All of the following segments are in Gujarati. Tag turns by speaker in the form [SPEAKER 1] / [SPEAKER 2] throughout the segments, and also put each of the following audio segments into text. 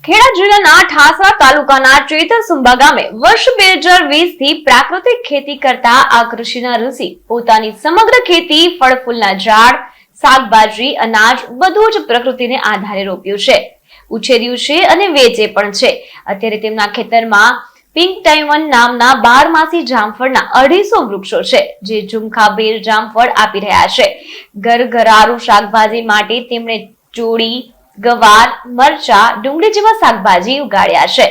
[SPEAKER 1] ખેડા જિલ્લાના ઠાસરા તાલુકાના ચેતરસુંબા ગામે વર્ષ 2020 થી પ્રાકૃતિક ખેતી કરતા આ કૃષિના ઋષિ પોતાની સમગ્ર ખેતી ફળફૂલના ઝાડ, શાકભાજી, અનાજ બધું જ પ્રકૃતિને આધારે રોપ્યું છે, ઉછેર્યું છે અને વેચે પણ છે। અત્યારે તેમના ખેતરમાં પિંક ટાઇવન નામના 12 જામફળના 250 વૃક્ષો છે, જે ઝુમખાબેર જામફળ આપી રહ્યા છે। ઘરઘરારું શાકભાજી માટે તેમણે ચોળી, ગવાર, મરચા, ડુંગળી જેવા શાકભાજી ઉગાડ્યા છે।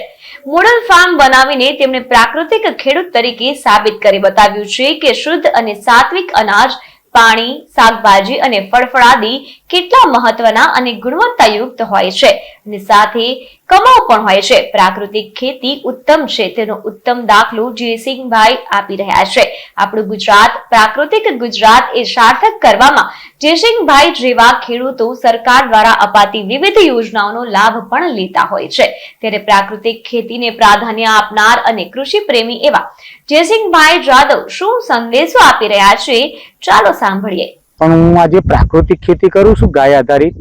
[SPEAKER 1] મોડલ ફાર્મ બનાવીને તેમણે પ્રાકૃતિક ખેડૂત તરીકે સાબિત કરી બતાવ્યું છે કે શુદ્ધ અને સાત્વિક અનાજ, પાણી, શાકભાજી અને ફળફળાદી કેટલા મહત્વના અને ગુણવત્તાયુક્ત હોય છે અને સાથે કમાઉ પણ હોય છે। પ્રાકૃતિક ખેતી ઉત્તમ છે તેનો ઉત્તમ દાખલો જયસિંહભાઈ આપી રહ્યા છે। આપણું ગુજરાત પ્રાકૃતિક ગુજરાત એ સાર્થક કરવામાં જયસિંહભાઈ જેવા ખેડૂતો સરકાર દ્વારા અપાતી વિવિધ યોજનાઓનો લાભ પણ લેતા હોય છે। ત્યારે પ્રાકૃતિક ખેતીને પ્રાધાન્ય આપનાર અને કૃષિ પ્રેમી એવા જયસિંહભાઈ જાદવ શું સંદેશો આપી રહ્યા છે, ચાલો સાંભળીએ।
[SPEAKER 2] પણ હું આજે પ્રાકૃતિક ખેતી કરું છું, ગાય આધારિત,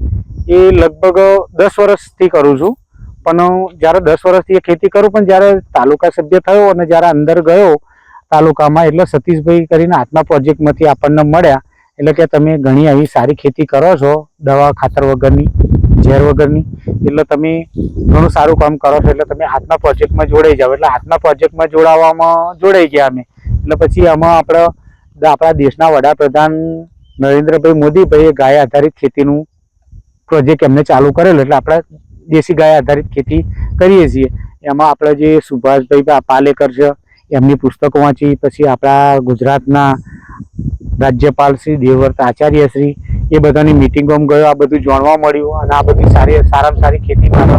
[SPEAKER 2] એ લગભગ 10 વર્ષથી કરું છું। પણ જ્યારે 10 વર્ષથી એ ખેતી કરું, પણ જ્યારે તાલુકા સભ્ય થયો અને જ્યારે અંદર ગયો તાલુકામાં, એટલે સતીશભાઈ કરીને આત્મા પ્રોજેક્ટમાંથી આપણને મળ્યા, એટલે કે તમે ઘણી આવી સારી ખેતી કરો છો, દવા ખાતર વગરની, ઝેર વગરની, એટલે તમે ઘણું સારું કામ કરો છો, એટલે તમે આત્મા પ્રોજેક્ટમાં જોડાઈ જાઓ। એટલે આત્મા પ્રોજેક્ટમાં જોડાઈ ગયા અમે। એટલે પછી આમાં આપણા દેશના વડાપ્રધાન નરેન્દ્રભાઈ મોદીભાઈએ ગાય આધારિત ખેતીનું પ્રોજેક્ટ એમને ચાલુ કરેલો, એટલે આપણે દેશી ગાય આધારિત ખેતી કરીએ છીએ। એમાં આપણે જે સુભાષભાઈ પાલેકર છે એમની પુસ્તકો વાંચી, પછી આપણા ગુજરાતના રાજ્યપાલ શ્રી દેવવ્રત આચાર્ય શ્રી એ બધાની મિટિંગોમાં ગયો, આ બધું જાણવા મળ્યું અને આ બધી સારામાં સારી ખેતી માટે